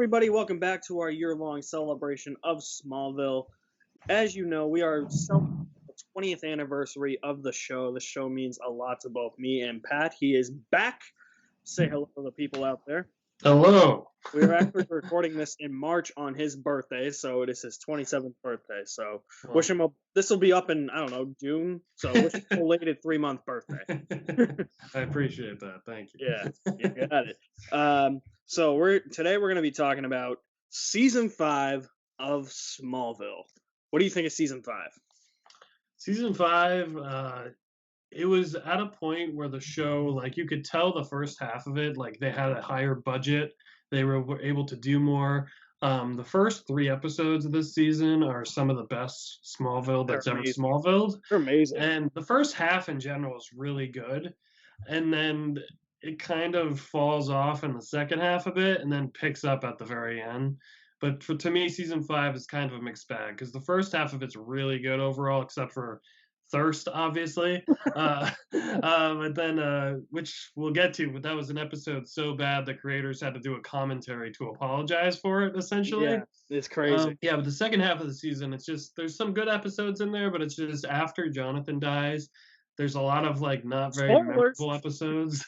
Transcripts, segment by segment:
everybody. Welcome back to our year-long celebration of Smallville. As you know, we are celebrating the 20th anniversary of the show. The show means a lot to both me and Pat. He is back. Say hello to the people out there. Hello. We are actually recording this in March on his birthday, so it is his 27th birthday. So wish him this will be up in, I don't know, June. So wish him a belated 3-month birthday. I appreciate that. Thank you. Yeah, you got it. So today we're going to be talking about season 5 of Smallville. What do you think of season 5? Season 5, it was at a point where the show, like, you could tell the first half of it, like, they had a higher budget. They were able to do more. The first 3 episodes of this season are some of the best Smallville that's ever Smallville. They're amazing. And the first half in general is really good. And then it kind of falls off in the second half of it and then picks up at the very end. But to me, season 5 is kind of a mixed bag because the first half of it's really good overall, except for Thirst, obviously. But then, which we'll get to, but that was an episode so bad the creators had to do a commentary to apologize for it, essentially. Yeah, it's crazy. Yeah, but the second half of the season, it's just, there's some good episodes in there, but it's just after Jonathan dies. There's a lot of, like, not very memorable episodes.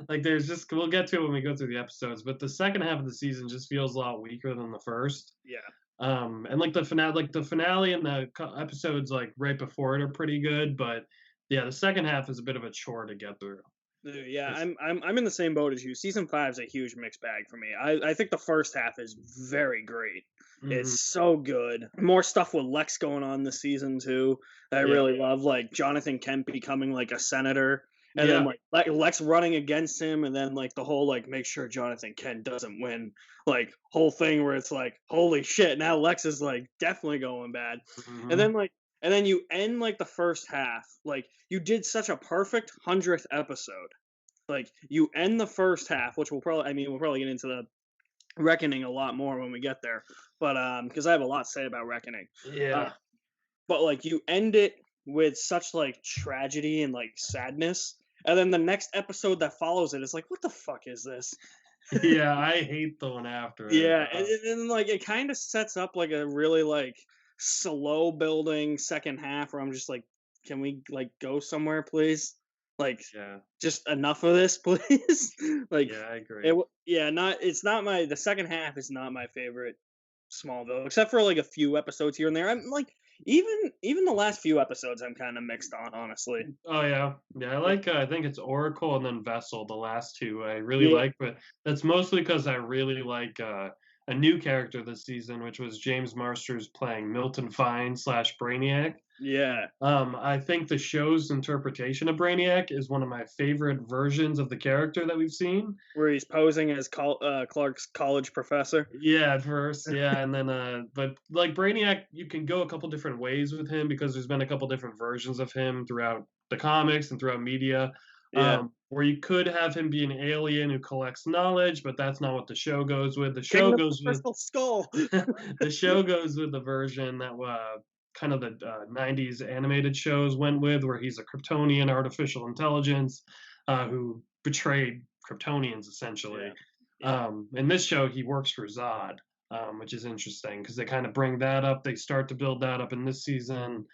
Like, there's just, we'll get to it when we go through the episodes, but the second half of the season just feels a lot weaker than the first. Yeah. And like the finale and the episodes like right before it are pretty good, but yeah, the second half is a bit of a chore to get through. Yeah, I'm in the same boat as you. Season 5 is a huge mixed bag for me. I think the first half is very great. Mm-hmm. It's so good. More stuff with Lex going on this season too. That I really love, like Jonathan Kent becoming like a senator, and then like Lex running against him, and then like the whole like make sure Jonathan Kent doesn't win, like whole thing where it's like holy shit, now Lex is like definitely going bad, and then you end like the first half, like you did such a perfect 100th episode. Like you end the first half, which we'll probably get into the Reckoning a lot more when we get there, but because I have a lot to say about Reckoning. Yeah. But like you end it with such like tragedy and like sadness, and then the next episode that follows it is like, what the fuck is this? Yeah, I hate the one after it. Yeah, and then like it kind of sets up like a really like slow building second half where I'm just like, can we like go somewhere, please? Like, just enough of this, please. Like, yeah, I agree. The second half is not my favorite Smallville, except for like a few episodes here and there. I'm like, even the last few episodes, I'm kind of mixed on, honestly. Oh yeah, I think it's Oracle and then Vessel. The last two I really like, but that's mostly because I really like a new character this season, which was James Marsters playing Milton Fine / Brainiac. Yeah. I think the show's interpretation of Brainiac is one of my favorite versions of the character that we've seen. Where he's posing as Clark's college professor. Yeah, at first, yeah, and then but like Brainiac, you can go a couple different ways with him because there's been a couple different versions of him throughout the comics and throughout media. Yeah. Where you could have him be an alien who collects knowledge, but that's not what the show goes with. The show goes with Crystal Skull. The show goes with the version that kind of the 90s animated shows went with, where he's a Kryptonian artificial intelligence who betrayed Kryptonians, essentially. Yeah. In this show, he works for Zod, which is interesting because they kind of bring that up. They start to build that up in this season.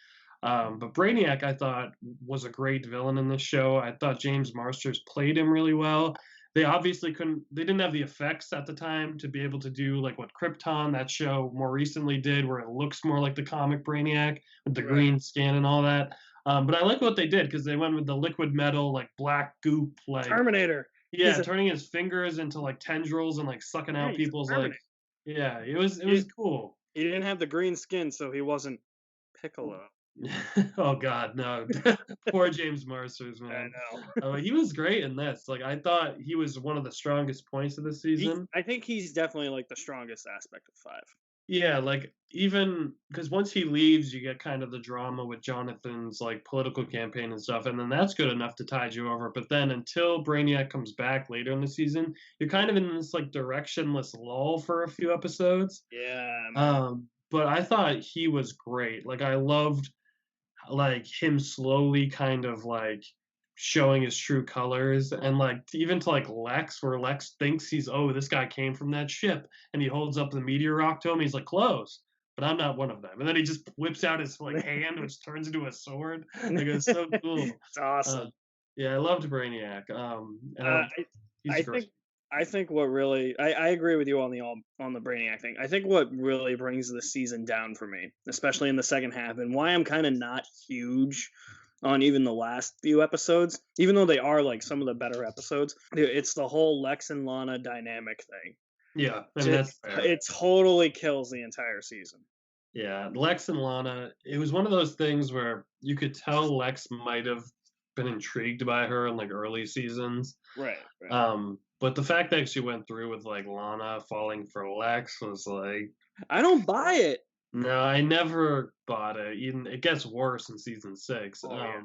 But Brainiac, I thought, was a great villain in this show. I thought James Marsters played him really well. They obviously they didn't have the effects at the time to be able to do like what Krypton, that show more recently did, where it looks more like the comic Brainiac with the green skin and all that. But I like what they did because they went with the liquid metal, like black goop, like Terminator. Yeah, turning his fingers into like tendrils and like sucking out people's like. Yeah, it was cool. He didn't have the green skin, so he wasn't Piccolo. Oh God, no! Poor James Marsters, man. I know. He was great in this. Like, I thought he was one of the strongest points of the season. I think he's definitely like the strongest aspect of 5. Yeah, like even because once he leaves, you get kind of the drama with Jonathan's like political campaign and stuff, and then that's good enough to tide you over. But then until Brainiac comes back later in the season, you're kind of in this like directionless lull for a few episodes. Yeah. But I thought he was great. Like, I loved like him slowly kind of like showing his true colors, and like even to like Lex, where Lex thinks this guy came from that ship, and he holds up the meteor rock to him. He's like, close, but I'm not one of them. And then he just whips out his like hand, which turns into a sword. Like it's so cool. It's awesome. Yeah, I loved Brainiac. He's I great. think what really I agree with you on the Brainiac thing. I think what really brings the season down for me, especially in the second half, and why I'm kind of not huge on even the last few episodes, even though they are like some of the better episodes, it's the whole Lex and Lana dynamic thing. Yeah, and that's fair. It totally kills the entire season. Yeah, Lex and Lana, it was one of those things where you could tell Lex might have been intrigued by her in like early seasons. Right. But the fact that she went through with like Lana falling for Lex was like, I don't buy it. no, I never bought it. Even it gets worse in season 6. Yeah.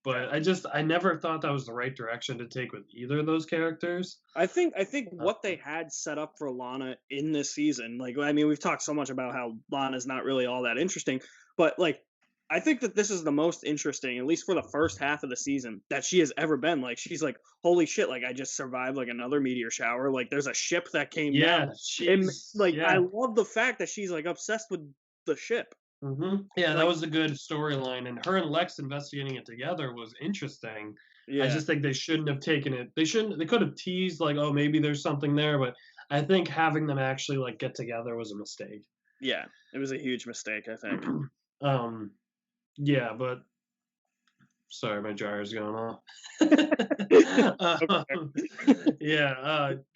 But I never thought that was the right direction to take with either of those characters. I think what they had set up for Lana in this season, like I mean, we've talked so much about how Lana's not really all that interesting, but like I think that this is the most interesting, at least for the first half of the season, that she has ever been. Like she's like, holy shit, like I just survived like another meteor shower. Like there's a ship that came down. I love the fact that she's like obsessed with the ship. Mm-hmm. Yeah, that was a good storyline, and her and Lex investigating it together was interesting. Yeah. I just think they shouldn't have taken it. They could have teased like, oh, maybe there's something there, but I think having them actually like get together was a mistake. Yeah, it was a huge mistake, I think. Yeah, but sorry, my dryer's going off.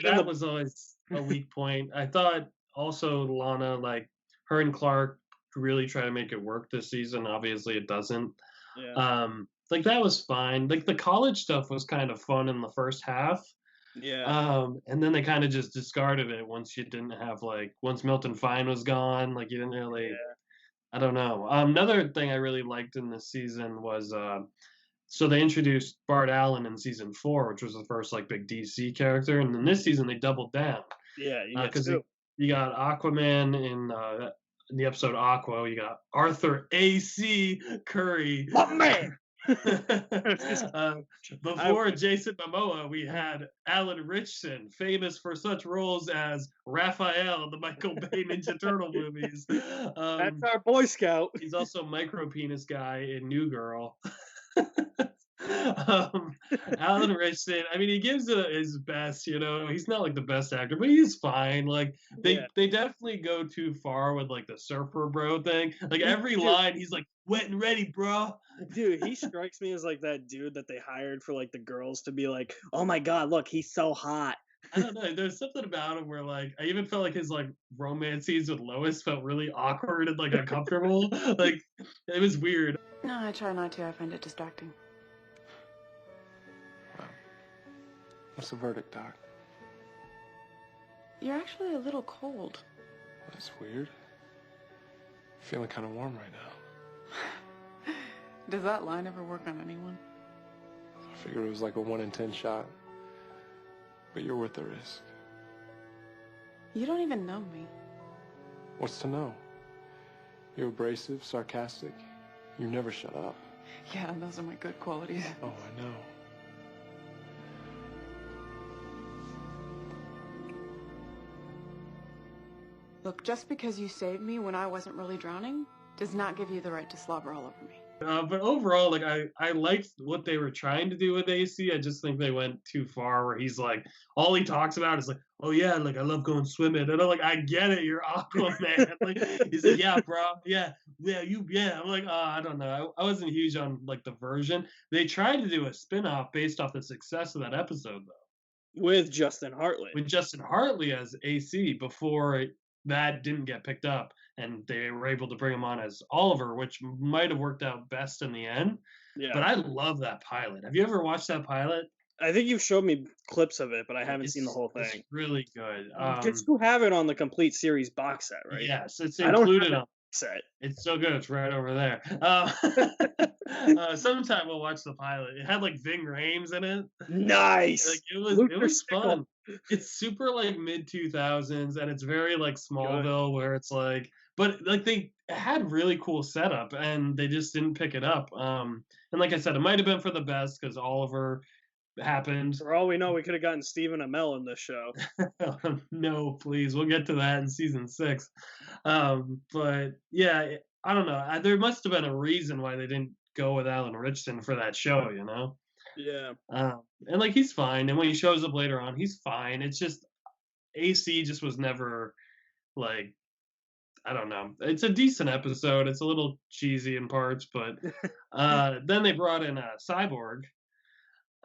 That was always a weak point. I thought also Lana, like her and Clark really try to make it work this season. Obviously it doesn't. Yeah. Like that was fine. Like the college stuff was kind of fun in the first half. Yeah. And then they kind of just discarded it once Milton Fine was gone. Like you didn't really. Yeah. I don't know. Another thing I really liked in this season was so they introduced Bart Allen in season 4, which was the first like big DC character, and then this season they doubled down. Yeah, because you got Aquaman in the episode Aqua. You got Arthur A.C. Curry. Oh man. Before Jason Momoa, we had Alan Richardson, famous for such roles as Raphael in the Michael Bay Ninja Turtle movies. That's our Boy Scout. He's also micro penis guy in New Girl. Alan Richardson, I mean, he gives his best, he's not like the best actor, but he's fine. Like they definitely go too far with like the surfer bro thing. Like every line he's like wet and ready, bro. Dude, he strikes me as like that dude that they hired for like the girls to be like, oh my god, look, he's so hot. I don't know. There's something about him where like I even felt like his like romance scenes with Lois felt really awkward and like uncomfortable. Like it was weird. No, I try not to. I find it distracting. What's the verdict, Doc? You're actually a little cold. That's weird. Feeling kind of warm right now. Does that line ever work on anyone? I figured it was like a 1 in 10 shot. But you're worth the risk. You don't even know me. What's to know? You're abrasive, sarcastic. You never shut up. Yeah, those are my good qualities. Oh, I know. Look, just because you saved me when I wasn't really drowning does not give you the right to slobber all over me. But overall, like I liked what they were trying to do with AC. I just think they went too far. Where he's like, all he talks about is like, oh yeah, like I love going swimming, and I'm like, I get it, you're Aquaman. Like he's like, yeah, bro, yeah. I'm like, I don't know. I wasn't huge on like the version. They tried to do a spin-off based off the success of that episode though, with Justin Hartley. With Justin Hartley as AC before that didn't get picked up, and they were able to bring him on as Oliver, which might have worked out best in the end. Yeah. But I love that pilot. Have you ever watched that pilot? I think you've showed me clips of it, but I haven't seen the whole thing. It's really good. It's to have it on the complete series box set, right? Yes, it's included on set. It's so good. It's right over there. Sometime we'll watch the pilot. It had like Ving Rhames in it. Nice. Like it was fun. It's super like mid 2000s, and it's very like Smallville, where it's like, but like it had really cool setup, and they just didn't pick it up. And like I said, it might have been for the best because Oliver happened. For all we know, we could have gotten Stephen Amell in this show. No, please, we'll get to that in season 6. But yeah, I don't know. There must have been a reason why they didn't go with Alan Richardson for that show, you know. Yeah. And like he's fine, and when he shows up later on, he's fine. It's just AC just was never like, I don't know. It's a decent episode. It's a little cheesy in parts, but then they brought in Cyborg.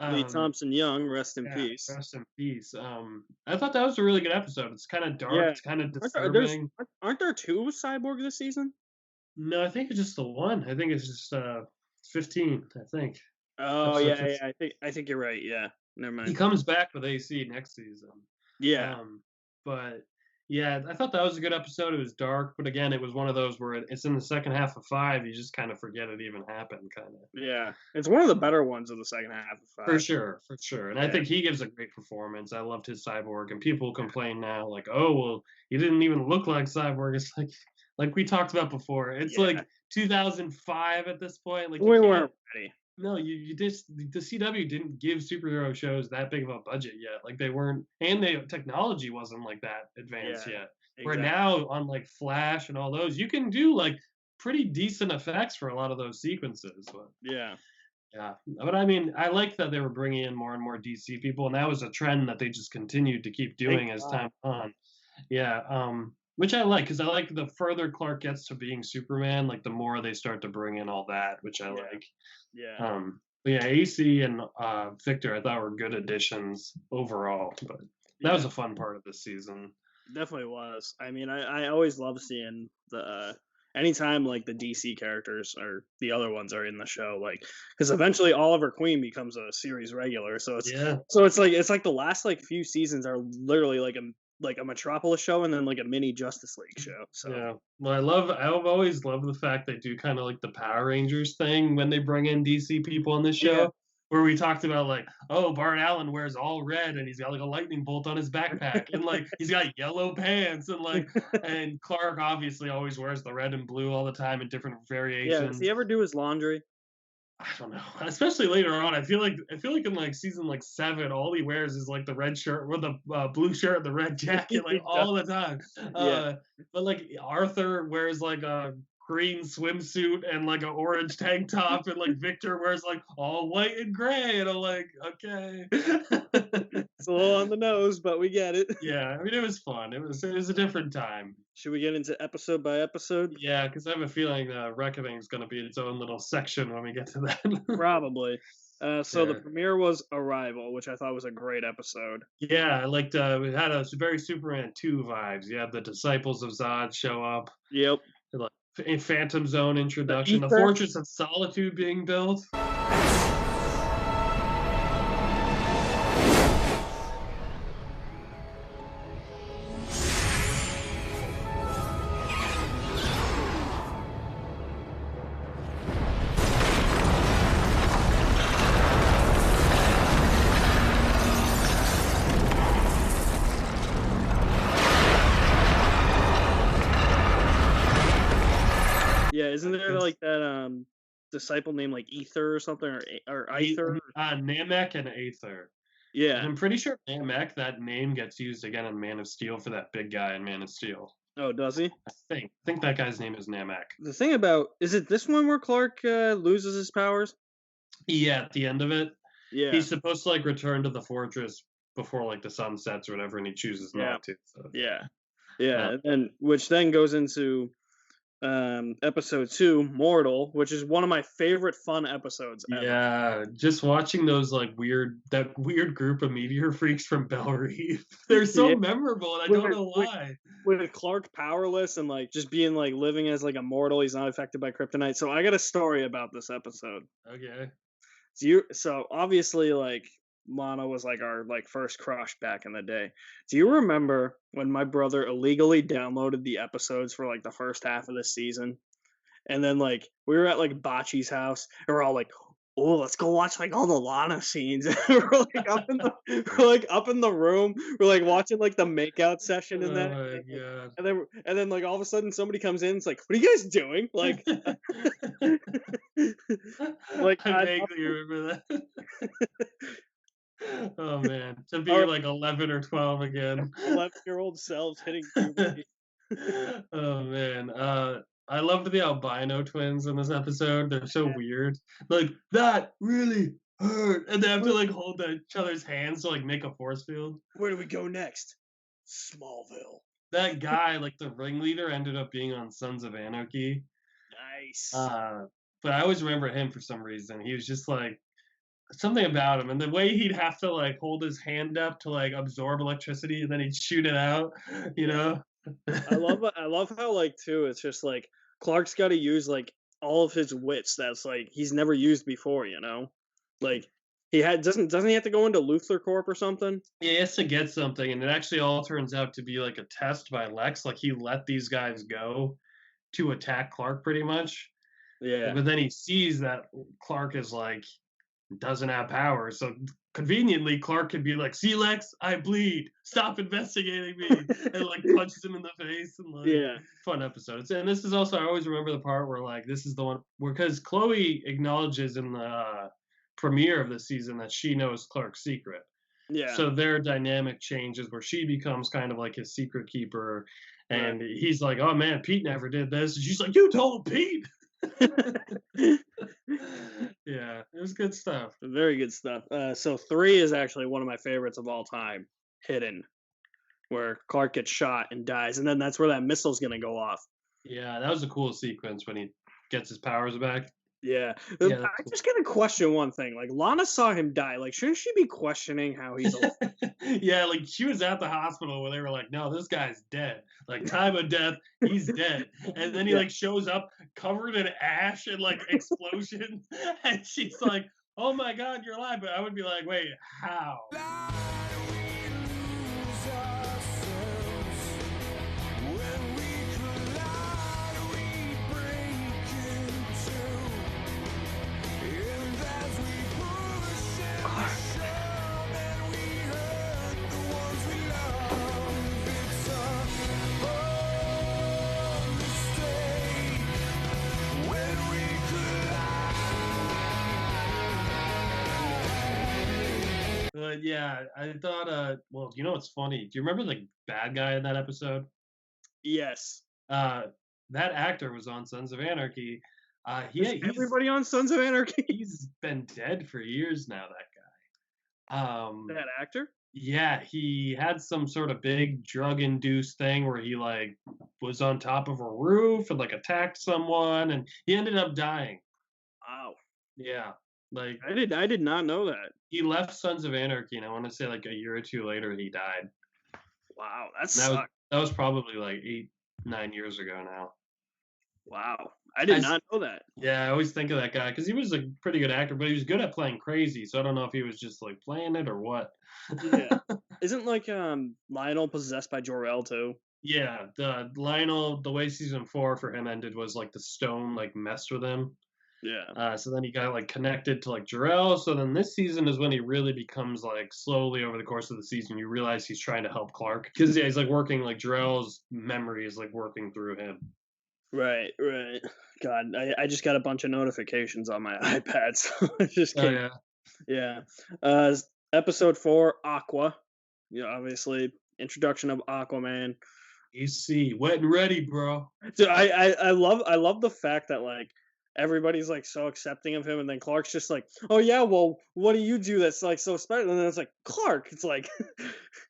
Lee Um, Thompson Young, rest in yeah, peace. rest in peace. I thought that was a really good episode. It's kind of dark. Yeah. It's kind of There's disturbing. aren't there 2 Cyborg this season? No, I think it's just the one. I think it's just 15. I think. Oh Episode yeah, 15. yeah. I think you're right. Yeah, never He mind. comes back with AC next season. Yeah, But yeah, I thought that was a good episode. It was dark, but again, it was one of those where it's in the second half of 5. You just kind of forget it even happened, kind of. yeah. It's one of the better ones of the second half of 5. For sure, for sure. And I Yeah. think he gives a great performance. I loved his Cyborg, and people complain now, like, "Oh, well, he didn't even look like Cyborg." It's like we talked about before. It's Yeah. like 2005 at this point. Like, We you weren't can't. ready. No, you just the CW didn't give superhero shows that big of a budget yet. Like they weren't, and the technology wasn't like that advanced Yeah, yet. Where exactly. now on like Flash and all those, you can do like pretty decent effects for a lot of those sequences. But Yeah, yeah, but I mean, I like that they were bringing in more and more DC people, and that was a trend that they just continued to keep doing as time went on. Yeah, which I like because I like the further Clark gets to being Superman, like the more they start to bring in all that, which I Yeah. like. yeah. But yeah, AC and Victor I thought were good additions overall, but that was Yeah. a fun part of this season. Definitely was. I mean, I always love seeing the anytime like the DC characters or the other ones are in the show, like because eventually Oliver Queen becomes a series regular. So Yeah, it's like the last like few seasons are literally like a Metropolis show and then like a mini Justice League show. So yeah. Well, I've always loved the fact they do kind of like the Power Rangers thing when they bring in DC people on this Yeah. show. Where we talked about like, oh, Bart Allen wears all red and he's got like a lightning bolt on his backpack and like he's got yellow pants and like and Clark obviously always wears the red and blue all the time in different yeah, variations. does he ever do his laundry? I don't know. Especially later on, I feel like in like season like 7, all he wears is like the red shirt with the blue shirt and the red jacket, like all the time. Yeah. But like Arthur wears like a green swimsuit and like an orange tank top, and like Victor wears like all white and gray, and I'm like, okay. It's a little on the nose, but we get it. Yeah, I mean it was fun. It was a different time. Should we get into episode by episode? Yeah, because I have a feeling Reckoning is going to be its own little section when we get to that. Probably. So the Yeah. premiere was Arrival, which I thought was a great episode. Yeah, I liked. It had a very Superman 2 vibes. You had the Disciples of Zod show up, Yep. like a Phantom Zone introduction, the Ether? Fortress of Solitude being built. Yeah, isn't there Yes. like that disciple named like Ether or something or Aether? Namek and Aether. And Yeah. I'm pretty sure Namek, that name gets used again in Man of Steel for that big guy in Man of Steel. Oh, does he? I think that guy's name is Namek. The thing about is it this one where Clark loses his powers? Yeah, at the end of it, Yeah. he's supposed to like return to the fortress before like the sun sets or whatever, and he chooses Yeah. not to. So. Yeah. Yeah. Yeah. And then which then goes into episode 2, Mortal, which is one of my favorite fun episodes ever. Yeah, just watching those like that weird group of meteor freaks from Belle Reeve. They're so Yeah. memorable, and I With don't her- know why. With Clark powerless and like just being like living as like a mortal, he's not affected by kryptonite. So I got a story about this episode. Okay. So obviously like Lana was like our like first crush back in the day. Do you remember when my brother illegally downloaded the episodes for like the first half of the season? And then like we were at like Bocce's house and we're all like, oh, let's go watch like all the Lana scenes. we're like we're like up in the room. We're like watching like the makeout session and Oh that. my god. And then like all of a sudden somebody comes in. It's like, what are you guys doing? Like, like I vaguely remember that. Oh man, to be our like 11 or 12 again. 11-year-old selves hitting puberty. Oh man, I loved the albino twins in this episode. They're so weird. Like that really hurt, and they have to like hold each other's hands to like make a force field. Where do we go next? Smallville. That guy, like the ringleader, ended up being on Sons of Anarchy. Nice. But I always remember him for some reason. He was just like something about him, and the way he'd have to like hold his hand up to like absorb electricity, and then he'd shoot it out. You know. I love how like too. It's just like Clark's got to use like all of his wits. That's like he's never used before. You know, like doesn't he have to go into Luthor Corp or something? Yeah, he has to get something, and it actually all turns out to be like a test by Lex. Like he let these guys go to attack Clark, pretty much. Yeah. But then he sees that Clark is like doesn't have power, so conveniently Clark could be like, "See, Lex, I bleed. Stop investigating me," and like punches him in the face. And like, Yeah. fun episode. And this is also I always remember the part where like this is the one where because Chloe acknowledges in the premiere of the season that she knows Clark's secret. Yeah. So their dynamic changes where she becomes kind of like his secret keeper, and he's like, "Oh man, Pete never did this," and she's like, "You told Pete." Yeah, it was good stuff. Very good stuff. So 3 is actually one of my favorites of all time. Hidden, where Clark gets shot and dies, and then that's where that missile's gonna go off. Yeah, that was a cool sequence when he gets his powers back. Yeah. Yeah, I that's cool. just gotta question one thing. Like Lana saw him die. Like, shouldn't she be questioning how he's alive? Yeah, like she was at the hospital where they were like, "No, this guy's dead. Like time of death, he's dead." And then he like shows up covered in ash and like explosions, and she's like, "Oh my God, you're alive!" But I would be like, "Wait, how?" But yeah, I thought. Well, you know what's funny? Do you remember the bad guy in that episode? Yes. That actor was on Sons of Anarchy. Is everybody on Sons of Anarchy? He's been dead for years now. That guy. That actor? Yeah, he had some sort of big drug-induced thing where he like was on top of a roof and like attacked someone, and he ended up dying. Wow. Yeah, like I did not know that. he left Sons of Anarchy, and I want to say like a year or two later he died. Wow, that And sucks. that was probably like 8-9 years ago now. Wow, I did not know that. Yeah, I always think of that guy because he was a pretty good actor, but he was good at playing crazy. So I don't know if he was just like playing it or what. Yeah. Isn't like Lionel possessed by Jor-El too? Yeah, the Lionel, the way season 4 for him ended was like the stone like messed with him. Yeah. So then he got like connected to like Jor-El. So then this season is when he really becomes like slowly over the course of the season, you realize he's trying to help Clark because yeah, he's like working like Jor-El's memory is like working through him. Right. God, I just got a bunch of notifications on my iPad, so I just can't. Yeah. Episode 4, Aqua. Yeah, obviously introduction of Aquaman. AC, wet and ready, bro. So I love the fact that like everybody's like so accepting of him, and then Clark's just like, oh yeah, well, what do you do that's like so special? And then it's like Clark, it's like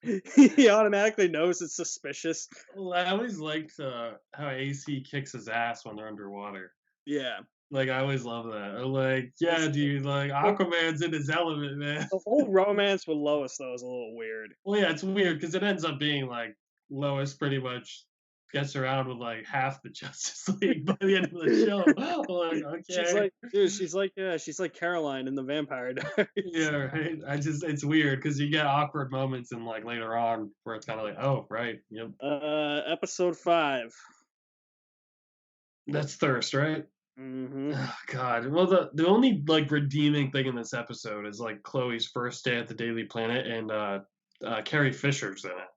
he automatically knows it's suspicious. Well, I always liked how AC kicks his ass when they're underwater. Yeah. Like I always love that. I'm like, yeah, dude, like Aquaman's in his element, man. The whole romance with Lois though is a little weird. Well, yeah, it's weird because it ends up being like Lois pretty much gets around with like half the Justice League by the end of the show. Like, okay. She's like Caroline in the Vampire Diaries. Yeah, right. It's weird because you get awkward moments and like later on where it's kind of like, oh, right, yep. Episode 5. That's Thirst, right? Oh, God. Well, the only like redeeming thing in this episode is like Chloe's first day at the Daily Planet, and Carrie Fisher's in it.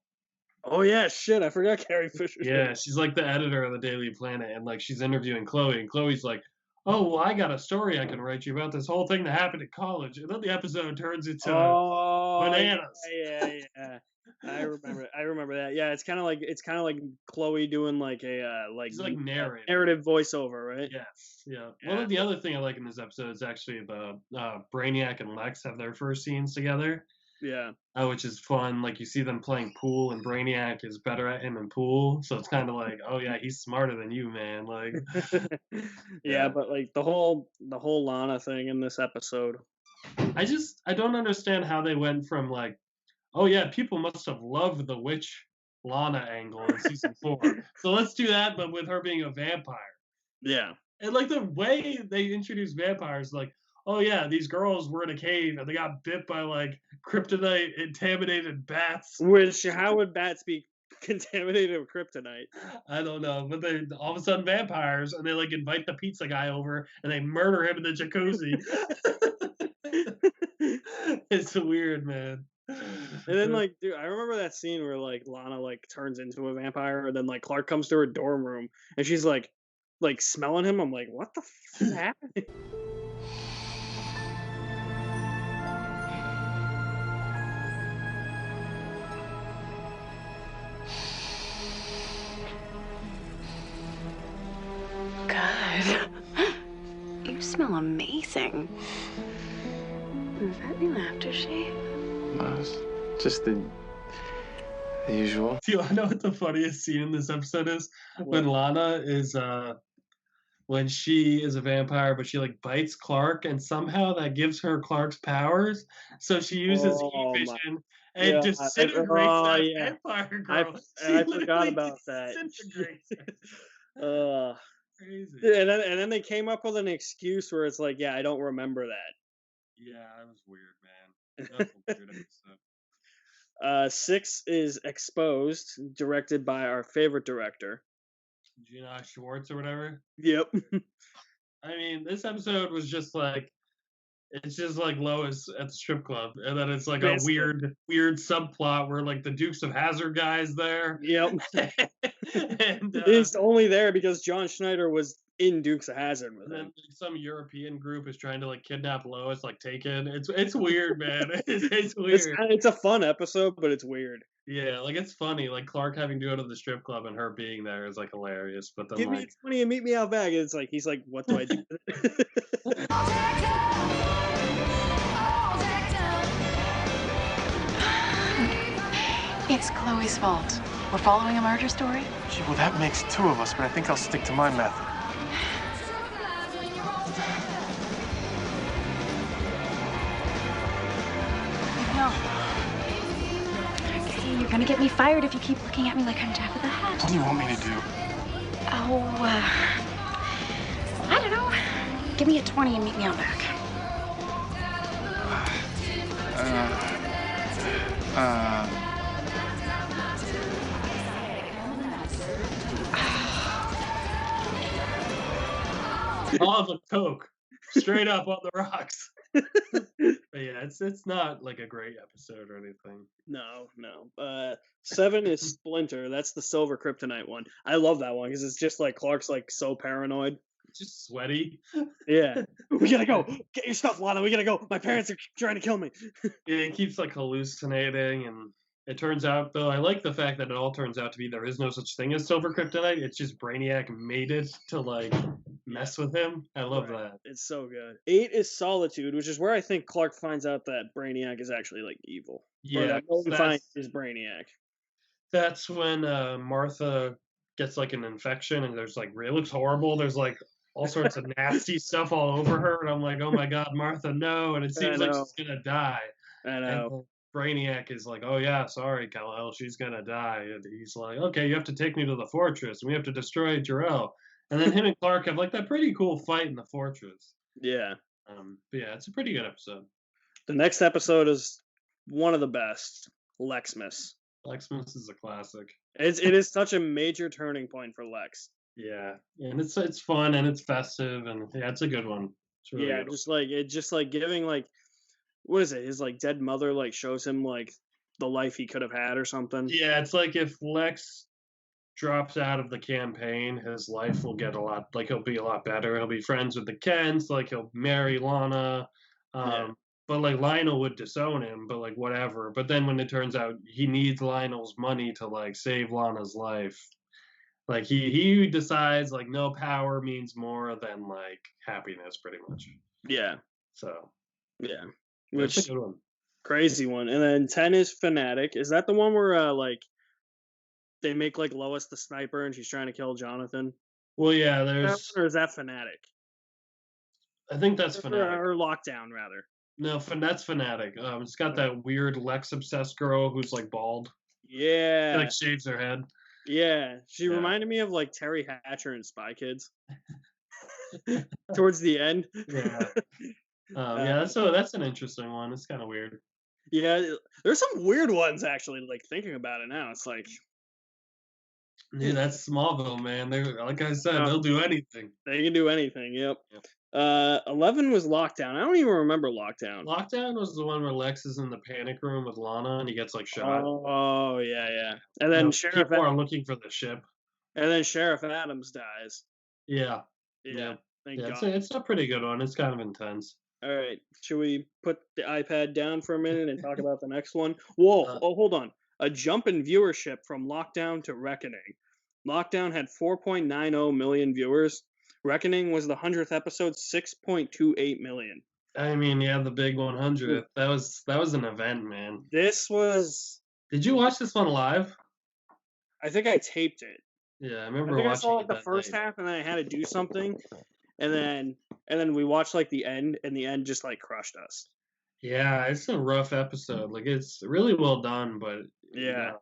Oh yeah, shit! I forgot Carrie Fisher's in Yeah, it. she's like the editor of the Daily Planet, and like she's interviewing Chloe, and Chloe's like, "Oh, well, I got a story I can write you about this whole thing that happened at college," and then the episode turns into Oh bananas. yeah. I remember that. Yeah, it's kind of like Chloe doing like a She's like narrating. narrative voiceover, right? Yes, yeah. One Yeah. of the other thing I like in this episode is actually the Brainiac and Lex have their first scenes together, Yeah. which is fun. Like you see them playing pool, and Brainiac is better at him in pool, so it's kind of like, oh yeah, he's smarter than you, man. Like, Yeah, yeah. but like the whole Lana thing in this episode. I don't understand how they went from like, oh yeah, people must have loved the witch Lana angle in season 4, so let's do that, but with her being a vampire. Yeah. And like the way they introduce vampires, like, oh yeah, these girls were in a cave and they got bit by like kryptonite contaminated bats. Which how would bats be contaminated with kryptonite? I don't know, but they all of a sudden vampires, and they like invite the pizza guy over and they murder him in the jacuzzi. It's weird, man. And then like, dude, I remember that scene where like Lana like turns into a vampire, and then like Clark comes to her dorm room, and she's like smelling him. I'm like, what the f is happening? God. You smell amazing. Is that new aftershave? No, it's just the usual. Do you want to know what the funniest scene in this episode is? When Lana is when she is a vampire, but she like bites Clark, and somehow that gives her Clark's powers. So she uses Oh heat my vision and disintegrates that vampire girl. I forgot about that. Disintegrates her. Crazy. And then they came up with an excuse where it's like, yeah, I don't remember that. Yeah, that was weird, man. That was a weird episode. 6 is Exposed, directed by our favorite director. Gina Schwartz or whatever. Yep. I mean, this episode was just like, it's just like Lois at the strip club, and then it's like Basically. a weird subplot where like the Dukes of Hazzard guy's there. Yep. And He's only there because John Schneider was in Dukes of Hazzard with then him. like, some European group is trying to like kidnap Lois, like Taken. It's weird, man. It's weird. It's a fun episode, but it's weird. Yeah, like it's funny. Like Clark having to go to the strip club and her being there is like hilarious. But then Give me like, 20 and meet me out back. It's like he's like, what do I do? It's Chloe's fault. We're following a murder story? Gee, well, that makes 2 of us, but I think I'll stick to my method. No. Okay, you're gonna get me fired if you keep looking at me like I'm Jabba the Hutt. What do you want me to do? Oh, I don't know. Give me a 20 and meet me out back. all the coke, straight up on the rocks. But yeah, it's not like a great episode or anything. No. 7 is Splinter. That's the silver kryptonite one. I love that one because it's just like Clark's like so paranoid. It's just sweaty. Yeah. We gotta go. Get your stuff, Lana. We gotta go. My parents are trying to kill me. It keeps like hallucinating, and it turns out though, I like the fact that it all turns out to be there is no such thing as silver kryptonite. It's just Brainiac made it to like mess with him. I love that. It's so good. 8 is Solitude, which is where I think Clark finds out that Brainiac is actually like evil. Or Yeah, that Golden that's- finds is Brainiac. That's when Martha gets like an infection, and there's like it looks horrible. There's like all sorts of nasty stuff all over her, and I'm like, oh my god, Martha, no! And it seems like she's gonna die. I know. And Brainiac is like, oh yeah, sorry, Kal-El, she's gonna die. And he's like, okay, you have to take me to the fortress, and we have to destroy Jor-El. And then him and Clark have like that pretty cool fight in the fortress. Yeah. But yeah, it's a pretty good episode. The next episode is one of the best. Lexmas. Lexmas is a classic. It is such a major turning point for Lex. Yeah, and it's fun and it's festive and yeah, it's a good one. It's a really Yeah, good one. just like giving like what is it? His like dead mother like shows him like the life he could have had or something. Yeah, it's like if Lex drops out of the campaign, his life will get a lot like he'll be a lot better. He'll be friends with the Kents, like he'll marry Lana. Yeah. Um, but like Lionel would disown him, but like whatever. But then when it turns out he needs Lionel's money to like save Lana's life, like he decides like no power means more than like happiness, pretty much. Yeah. So Yeah. yeah, it's a Which good one. crazy one. And then 10 is Fanatic. Is that the one where like they make like Lois the sniper and she's trying to kill Jonathan? Well, yeah, That there's one, or is that Fanatic? I think that's Or, Fanatic. or Lockdown rather. No, that's Fanatic. It's got that weird Lex obsessed girl who's like bald. She Yeah. like shaves her head. Yeah. She Yeah. reminded me of like Terry Hatcher in Spy Kids. Towards the end. Yeah. Yeah, that's an interesting one. It's kind of weird. Yeah, there's some weird ones actually. Like thinking about it now, it's like Dude, that's Smallville, man. They like I said, uh, they'll do anything. they can do anything. Yep. Yep. 11 was Lockdown. I don't even remember Lockdown. Lockdown was the one where Lex is in the panic room with Lana and he gets like shot. Oh yeah, yeah. And You then know, Sheriff people are looking for the ship. and then Sheriff Adams dies. Yeah. Yeah. Yeah. Thank Yeah, God. it's a pretty good one. It's kind of intense. All right. Should we put the iPad down for a minute and talk about the next one? Whoa. Uh, Oh, hold on. A jump in viewership from Lockdown to Reckoning. Lockdown had 4.90 million viewers. Reckoning was the 100th episode, 6.28 million. I mean, yeah, the big 100th. That was an event, man. This was. Did you watch this one live? I think I taped it. Yeah, I I remember think I watching saw like it the that first night. half, and then I had to do something, and then we watched like the end, and the end just like crushed us. Yeah, it's a rough episode. Like it's really well done, but you Yeah. know,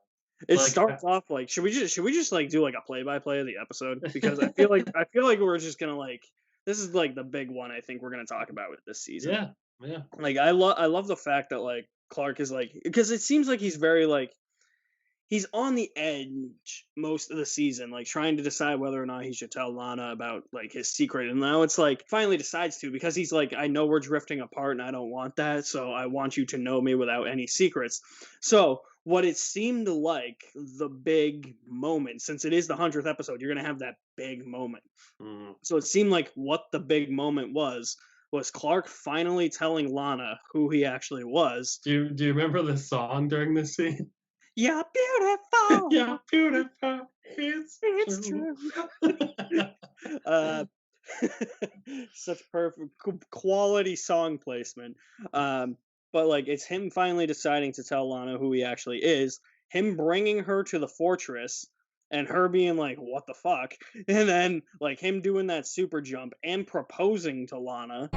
It like starts off like should we just like do like a play by play of the episode, because I feel like we're just gonna like this is like the big one I think we're gonna talk about with this season. yeah, yeah. Like I love the fact that like Clark is like, because it seems like he's very like he's on the edge most of the season, like trying to decide whether or not he should tell Lana about like his secret. And now it's like finally decides to, because he's like, I know we're drifting apart and I don't want that. So I want you to know me without any secrets. So what it seemed like the big moment, since it is the 100th episode, you're going to have that big moment. Mm. So it seemed like what the big moment was Clark finally telling Lana who he actually was. Do you remember the song during this scene? You're beautiful. Yeah, beautiful. It's true. Such perfect quality song placement. But like it's him finally deciding to tell Lana who he actually is, him bringing her to the fortress and her being like what the fuck, and then like him doing that super jump and proposing to Lana.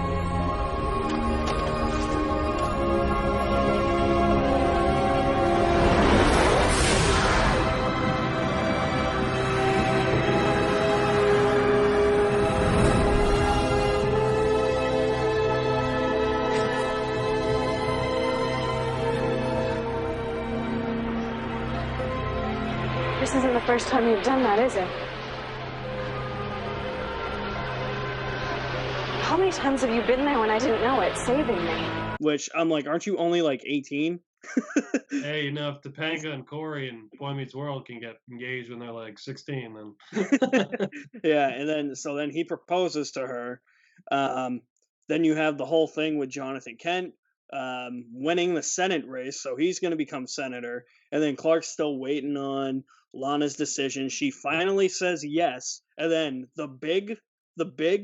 This isn't the first time you've done that, is it? How many times have you been there when I didn't know it, saving me? Which I'm like, aren't you only like 18? Hey, you know, if Topanga and Corey and Boy Meets World can get engaged when they're like 16, then Yeah, and then he proposes to her. Then you have the whole thing with Jonathan Kent winning the Senate race, so he's going to become senator. And then Clark's still waiting on Lana's decision. She finally says yes, and then the big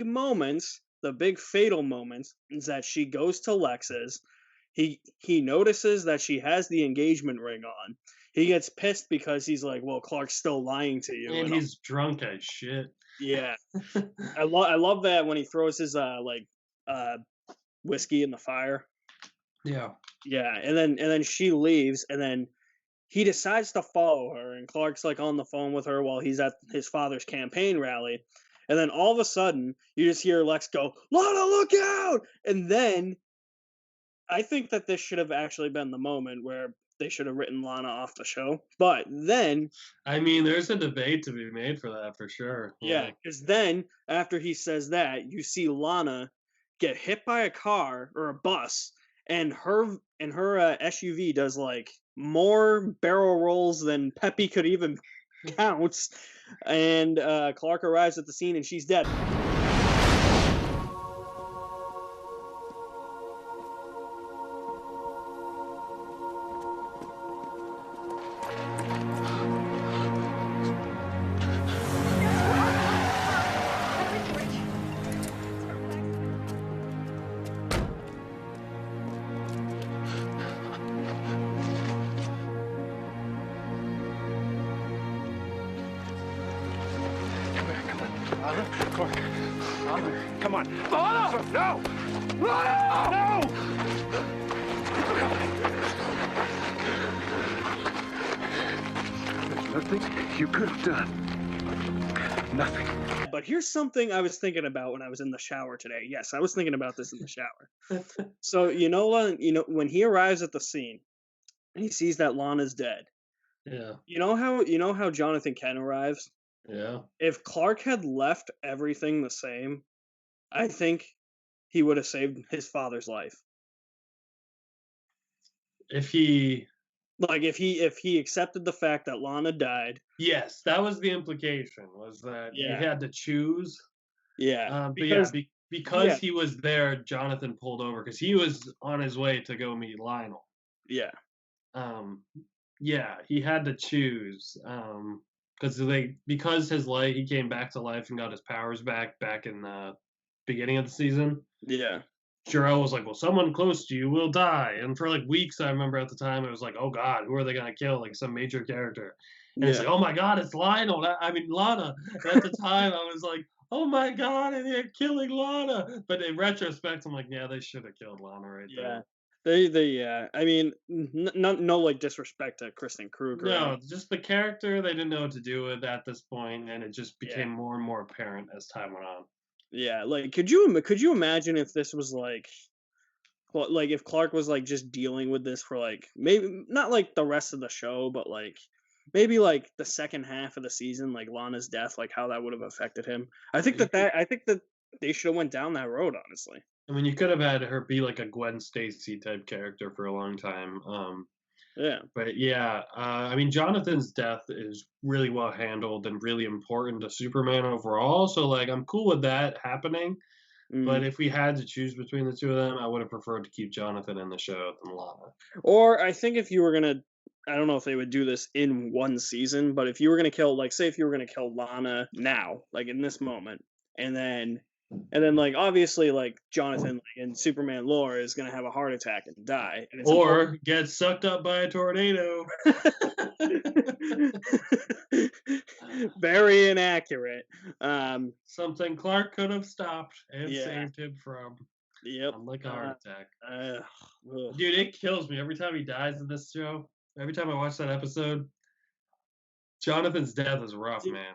moments, the big fatal moments, is that she goes to Lex's. He notices that she has the engagement ring on. He gets pissed because he's like, "Well, Clark's still lying to you." and he's drunk as shit. Yeah, I love that when he throws his whiskey in the fire. Yeah. Yeah, and then she leaves, and then he decides to follow her, and Clark's like on the phone with her while he's at his father's campaign rally, and then all of a sudden you just hear Lex go, "Lana, look out!" And then I think that this should have actually been the moment where they should have written Lana off the show. But then, I mean, there's a debate to be made for that for sure. yeah, because then after he says that, you see Lana get hit by a car or a bus, and her SUV does like more barrel rolls than Peppy could even count. And Clark arrives at the scene, and she's dead. Come on. Lana! No! Lana! No! There's nothing you could have done. Nothing. But here's something I was thinking about when I was in the shower today. Yes, I was thinking about this in the shower. So when he arrives at the scene and he sees that Lana's dead. Yeah. You know how Jonathan Kent arrives? Yeah. If Clark had left everything the same, I think he would have saved his father's life. If he accepted the fact that Lana died. Yes, that was the implication, was that he had to choose. Yeah. Because he was there, Jonathan pulled over because he was on his way to go meet Lionel. Yeah. Yeah, he had to choose. Because he came back to life and got his powers back in the beginning of the season. Yeah. Jor-El was like, well, someone close to you will die. And for like weeks, I remember at the time, it was like, oh God, who are they going to kill? Like some major character. And it's like, oh my God, it's Lionel. Lana. And at the time, I was like, oh my God, and they're killing Lana. But in retrospect, I'm like, yeah, they should have killed Lana right there. I mean, no like disrespect to Kristen Kruger. No, just the character they didn't know what to do with at this point, and it just became more and more apparent as time went on. Yeah, like could you imagine if this was like if Clark was like just dealing with this for like maybe not like the rest of the show, but like maybe like the second half of the season, like Lana's death, like how that would have affected him. I think that they should have went down that road, honestly. I mean, you could have had her be like a Gwen Stacy type character for a long time. Yeah. But yeah, I mean, Jonathan's death is really well handled and really important to Superman overall. So, like, I'm cool with that happening. But if we had to choose between the two of them, I would have preferred to keep Jonathan in the show than Lana. Or I think if you were going to, I don't know if they would do this in one season, but if you were going to kill, like, say if you were going to kill Lana now, like in this moment, and then like obviously like Jonathan in Superman lore is gonna have a heart attack and die, and or get sucked up by a tornado. Very inaccurate. Something Clark could have stopped and saved him from. Yep. Unlike a heart attack. Dude, it kills me every time he dies in this show. Every time I watch that episode, Jonathan's death is rough, man.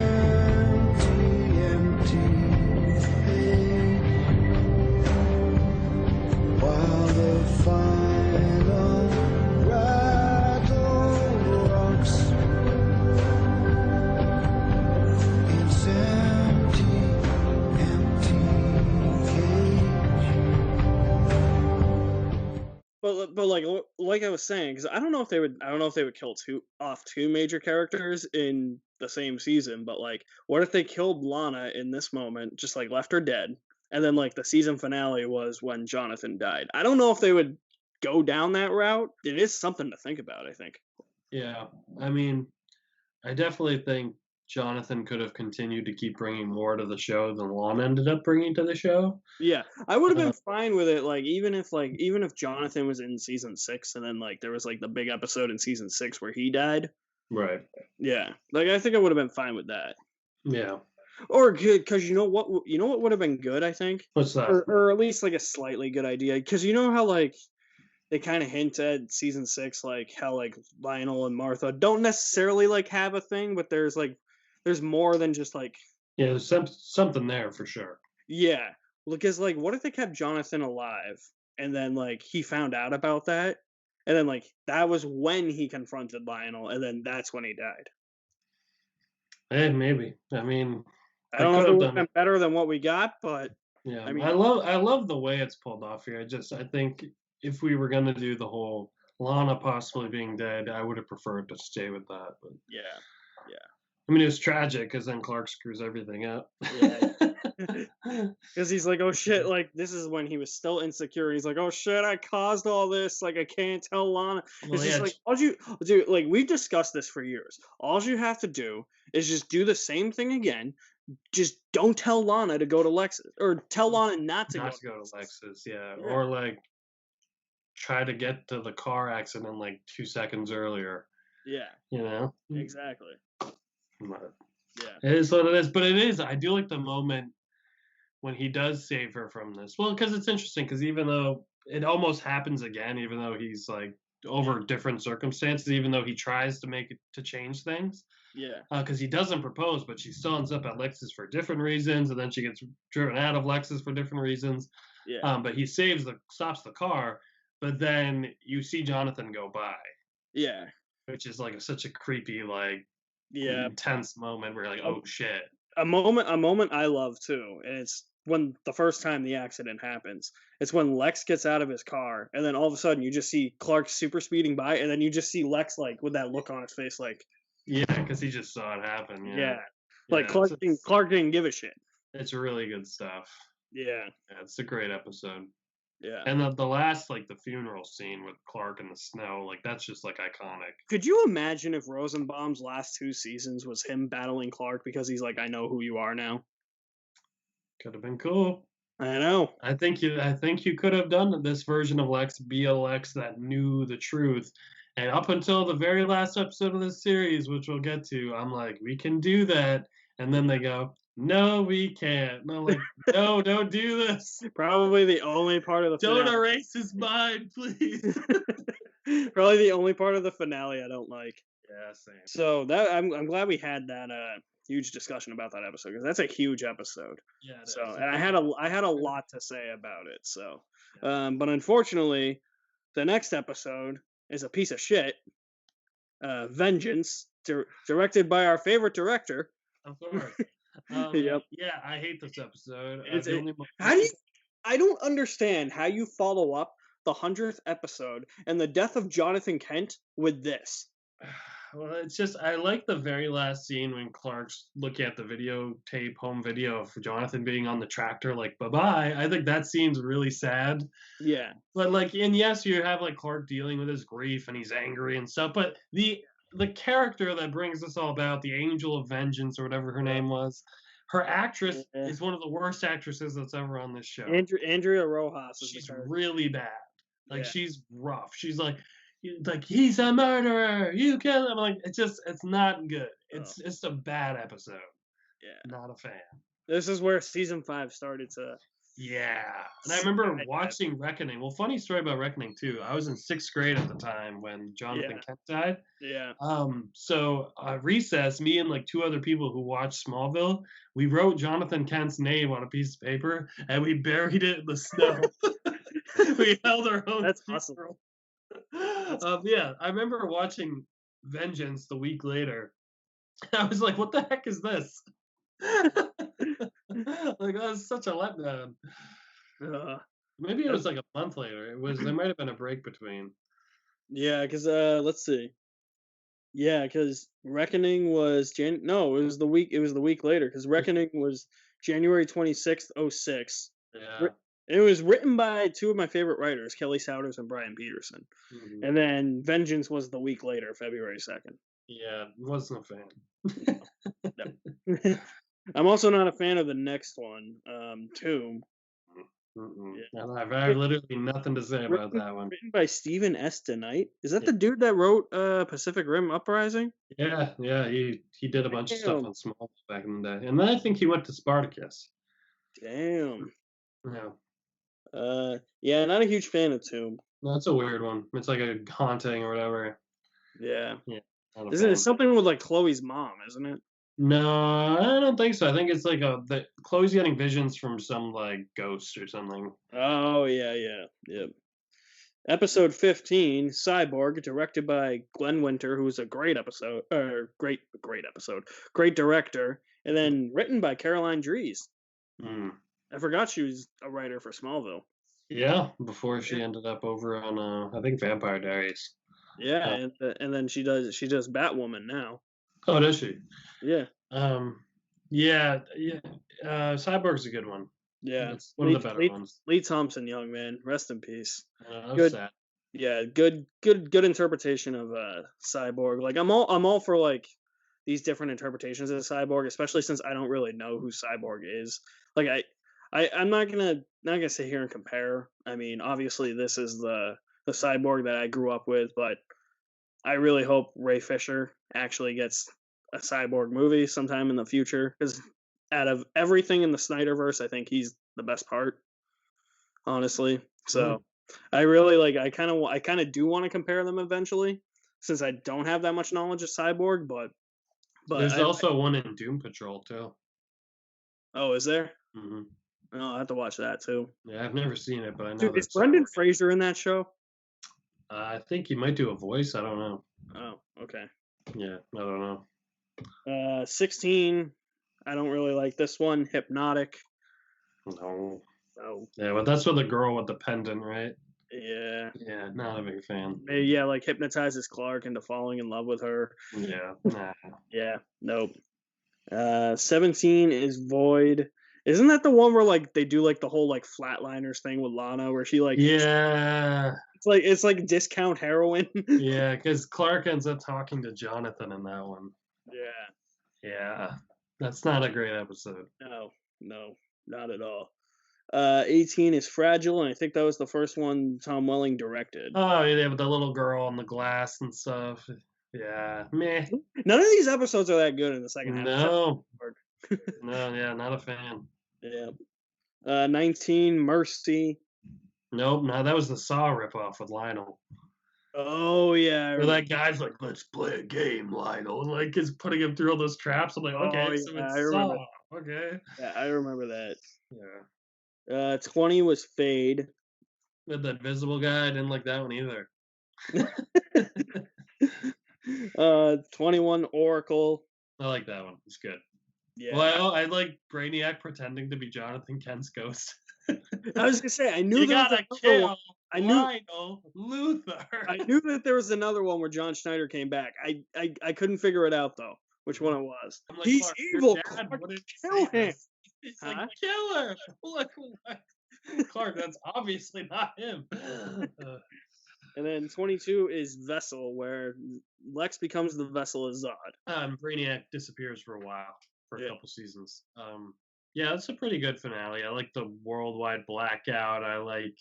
But like I was saying, because I don't know if they would kill two major characters in the same season. But like, what if they killed Lana in this moment, just like left her dead, and then like the season finale was when Jonathan died? I don't know if they would go down that route. It is something to think about, I think. Yeah, I mean, I definitely think Jonathan could have continued to keep bringing more to the show than Lana ended up bringing to the show. Yeah, I would have been fine with it. Like even if Jonathan was in season 6 and then like there was like the big episode in season 6 where he died. Right. Yeah, like I think I would have been fine with that. Yeah. Or good, because you know what would have been good, I think. What's that? Or at least like a slightly good idea, because you know how like they kind of hint at season 6, like how like Lionel and Martha don't necessarily like have a thing, but there's more than just like there's something there for sure. Yeah, because like what if they kept Jonathan alive and then like he found out about that and then like that was when he confronted Lionel, and then that's when he died. Hey, maybe. I mean, I they don't know could if it have would have done been better than what we got, but Yeah, I mean, I love the way it's pulled off here. I think if we were gonna do the whole Lana possibly being dead, I would have preferred to stay with that. But yeah, I mean, it was tragic because then Clark screws everything up. yeah. Because he's like, oh shit, like this is when he was still insecure. He's like, oh shit, I caused all this. Like I can't tell Lana. Well, It's just yeah, like, all you do, like we've discussed this for years. All you have to do is just do the same thing again. Just don't tell Lana to go to Lexus, or tell Lana not to not go to go to Lexus, yeah, Yeah. or like try to get to the car accident like 2 seconds earlier. Yeah, You know, exactly. But Yeah, it is what it is. But it is. I do like the moment when he does save her from this. Well, because it's interesting. Because even though it almost happens again, even though he's like over different circumstances, even though he tries to make it to change things, yeah, because he doesn't propose, but she still ends up at Lexus for different reasons, and then she gets driven out of Lexus for different reasons. yeah, But he stops the car, but then you see Jonathan go by, yeah, which is like such a creepy, like yeah. intense moment where you're like, oh shit. A moment I love too, and it's when the first time the accident happens. It's when Lex gets out of his car, and then all of a sudden you just see Clark super speeding by, and then you just see Lex like with that look on his face, like Yeah, because he just saw it happen. yeah, like Yeah, Clark didn't give a shit. it's really good stuff. Yeah, Yeah, it's a great episode. yeah. And the last, like the funeral scene with Clark in the snow, like that's just like iconic. Could you imagine if Rosenbaum's last 2 seasons was him battling Clark because he's like, I know who you are now? Could have been cool. I know. I think you could have done this version of Lex be a Lex that knew the truth. And up until the very last episode of this series, which we'll get to, I'm like, we can do that. And then they go, no, we can't. And I'm like, no, don't do this. Probably the only part of the Don't finale. erase his mind, please. Probably the only part of the finale I don't like. Yeah, same. So that I'm glad we had that huge discussion about that episode because that's a huge episode. Yeah. it So is. and I had a lot to say about it. So, but unfortunately, the next episode is a piece of shit. Vengeance, directed by our favorite director. Of course. Yep. Yeah, I hate this episode. How do you? I don't understand how you follow up the 100th episode and the death of Jonathan Kent with this. Well, it's just I like the very last scene when Clark's looking at the videotape home video of Jonathan being on the tractor, like bye bye. I think that scene's really sad. Yeah. But like, and yes, you have like Clark dealing with his grief and he's angry and stuff. But the character that brings this all about, the Angel of Vengeance or whatever her name was, her actress is one of the worst actresses that's ever on this show. Andrea Rojas is She's the really bad. Like Yeah. she's rough. She's like he's a murderer. You kill him. Like it's not good. It's a bad episode. Yeah. Not a fan. This is where season 5 started to. Yeah. And I remember watching Reckoning. Well, funny story about Reckoning too. I was in 6th grade at the time when Jonathan Kent died. Yeah. So recess, me and like 2 other people who watched Smallville, we wrote Jonathan Kent's name on a piece of paper and we buried it in the snow. We held our own. That's funeral. Awesome. Yeah, I remember watching Vengeance the week later. I was like, "What the heck is this?" Like that was such a letdown. Maybe it was like a month later. There might have been a break between. Yeah, because let's see. Yeah, because Reckoning was no, it was the week later because Reckoning was January 26th, 06. Yeah. It was written by 2 of my favorite writers, Kelly Souders and Brian Peterson. Mm-hmm. And then Vengeance was the week later, February 2nd. Yeah, wasn't a fan. No. I'm also not a fan of the next one, Tomb. Yeah. I have literally nothing to say about that one. Written by Stephen S. DeKnight. Is that the dude that wrote Pacific Rim Uprising? Yeah, he did a bunch of stuff on Smallville back in the day. And then I think he went to Spartacus. Damn. Yeah. Yeah, not a huge fan of Tomb. That's a weird one. It's like a haunting or whatever. Yeah. Yeah. Isn't it something with like Chloe's mom, isn't it? No, I don't think so. I think it's like Chloe's getting visions from some like ghost or something. Oh yeah. Yep. Episode 15, Cyborg, directed by Glenn Winter, who's a great director, and then written by Caroline Dries. Mm. I forgot she was a writer for Smallville. Yeah, before she ended up over on I think Vampire Diaries. Yeah, and then she does Batwoman now. Oh, does she? Yeah, Yeah. Cyborg's a good one. yeah. It's one of the better ones. Lee Thompson, young man, rest in peace. That was Good. sad. Yeah, good interpretation of Cyborg. Like I'm all for like these different interpretations of Cyborg, especially since I don't really know who Cyborg is. Like I'm not gonna sit here and compare. I mean, obviously this is the Cyborg that I grew up with, but I really hope Ray Fisher actually gets a Cyborg movie sometime in the future, because out of everything in the Snyderverse, I think he's the best part, honestly. So I really I kind of do want to compare them eventually, since I don't have that much knowledge of Cyborg. But There's also one in Doom Patrol too. Oh, is there? Hmm. Oh, I'll have to watch that too. Yeah, I've never seen it, but I know. Dude, is Brendan Fraser in that show? I think he might do a voice. I don't know. Oh, okay. Yeah, I don't know. 16. I don't really like this one. Hypnotic. No. Oh. Yeah, but that's with the girl with the pendant, right? Yeah. Yeah, not a big fan. Yeah, like hypnotizes Clark into falling in love with her. Yeah, nah. Yeah, nope. 17 is Void. Isn't that the one where like they do like the whole like Flatliners thing with Lana, where she like Yeah. It's like discount heroin. Yeah, because Clark ends up talking to Jonathan in that one. Yeah. Yeah, that's not a great episode. No, not at all. 18 is Fragile, and I think that was the first one Tom Welling directed. Oh, yeah, with the little girl on the glass and stuff. Yeah, meh. None of these episodes are that good in the second half. No. No, yeah, not a fan. Yeah. 19, Mercy. Nope, no, that was the Saw ripoff with Lionel. Oh yeah. Where that guy's like, "Let's play a game, Lionel," and like is putting him through all those traps. I'm like, okay, so it's Saw. Okay. Yeah, I remember that. Yeah. 20 was Fade. With the invisible guy, I didn't like that one either. 21 Oracle. I like that one. It's good. Yeah. Well, I like Brainiac pretending to be Jonathan Kent's ghost. I was gonna say I knew you gotta kill Lionel Luthor. I knew that there was another one where John Schneider came back. I couldn't figure it out though, which one it was. I'm like, he's Clark, evil. Clark, Kill him. He's like, kill him. Look, Clark, that's obviously not him. And then 22 is Vessel, where Lex becomes the Vessel of Zod. Brainiac disappears for a while, for a couple seasons. Yeah, that's a pretty good finale. I like the worldwide blackout. I like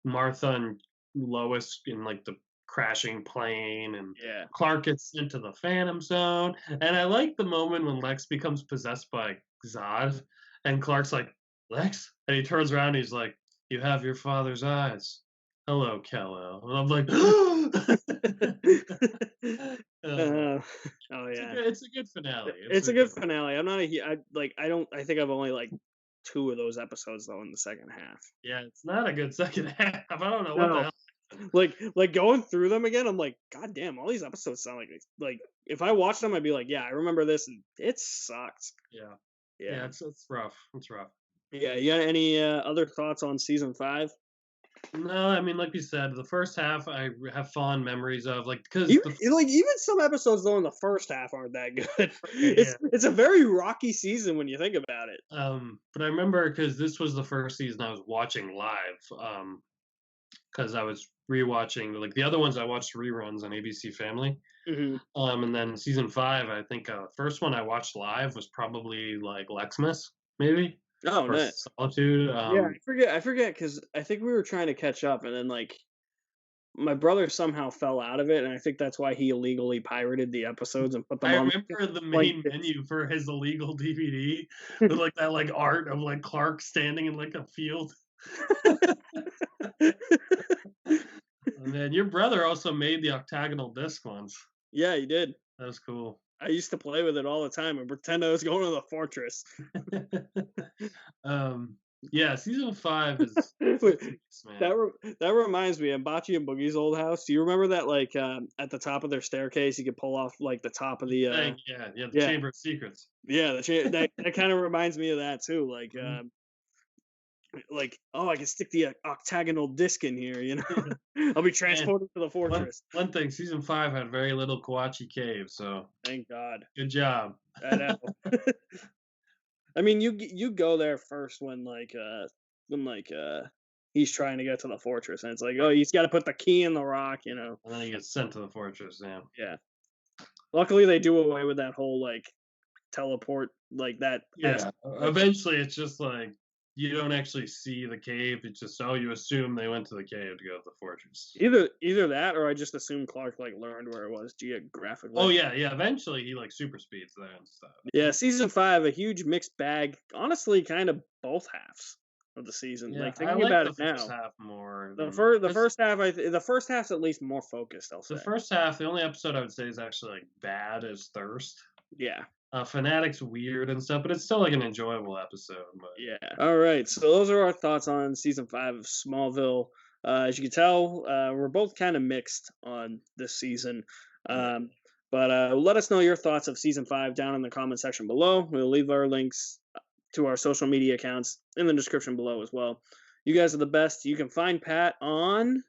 Martha and Lois in like the crashing plane, and Clark gets into the Phantom Zone. And I like the moment when Lex becomes possessed by Zod, and Clark's like, "Lex?" And he turns around and he's like, "You have your father's eyes. Hello, Kal-El." And I'm like, oh yeah, it's a good finale. It's a good finale. I'm not I think I've only like 2 of those episodes though in the second half. Yeah, it's not a good second half. I don't know what the hell. Like going through them again, I'm like, God damn, all these episodes sound like if I watched them, I'd be like, yeah, I remember this, and it sucked. Yeah, it's rough. It's rough. Yeah, you got any other thoughts on season 5? No, I mean, like you said, the first half I have fond memories of, like, because even some episodes though in the first half aren't that good. It's a very rocky season when you think about it. But I remember because this was the first season I was watching live. Because I was rewatching, like the other ones I watched reruns on ABC Family. Mm-hmm. And then season 5, I think first one I watched live was probably like Lexmas, maybe. Oh, nice. Solitude. Yeah, I forget because I think we were trying to catch up, and then like my brother somehow fell out of it, and I think that's why he illegally pirated the episodes and put them on. I remember the main menu for his illegal DVD with like that like art of like Clark standing in like a field. And then your brother also made the octagonal disc ones. Yeah, he did. That was cool. I used to play with it all the time and pretend I was going to the fortress. Yeah, season 5 is Wait, man. that reminds me of Bocce and Boogie's old house. Do you remember that, like, at the top of their staircase, you could pull off, like, the top of the, Yeah, the yeah, Chamber of Secrets. yeah, that kind of reminds me of that too. Mhm. Like, oh, I can stick the octagonal disc in here, I'll be And transported to the one fortress. one thing, season 5 had very little Kawachi Cave, so Thank God. good job. I know. I mean, you go there first when he's trying to get to the fortress, and it's like, oh, he's got to put the key in the rock. And then he gets sent to the fortress, yeah. Yeah. Luckily, they do away with that whole like teleport like that. Yeah, eventually it's just like you don't actually see the cave. It's just you assume they went to the cave to go to the fortress. Either that, or I just assume Clark like learned where it was geographically. Oh yeah. Eventually he like super speeds there and stuff. Yeah, season 5, a huge mixed bag. Honestly, kind of both halves of the season. Yeah, Like I thinking like about the it now, first half more. the Than, first the 'cause first half, the first half's at least more focused. I'll say. the first half, the only episode I would say is actually like bad is Thirst. Yeah. Fanatic's weird and stuff, but it's still like an enjoyable episode. But Yeah. All right. So those are our thoughts on season 5 of Smallville. As you can tell, we're both kind of mixed on this season. But let us know your thoughts of season 5 down in the comment section below. We'll leave our links to our social media accounts in the description below as well. You guys are the best. You can find Pat on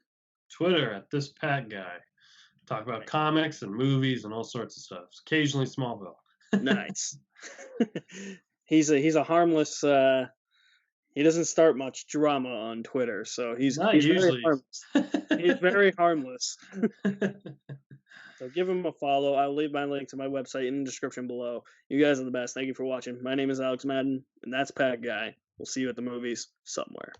Twitter at this Pat guy. Talk about comics and movies and all sorts of stuff. Occasionally Smallville. Nice. He's a harmless. He doesn't start much drama on Twitter, so he's Not very usually. he's very harmless. So give him a follow. I'll leave my link to my website in the description below. You guys are the best. Thank you for watching. My name is Alex Madden, and that's Pat Guy. We'll see you at the movies somewhere.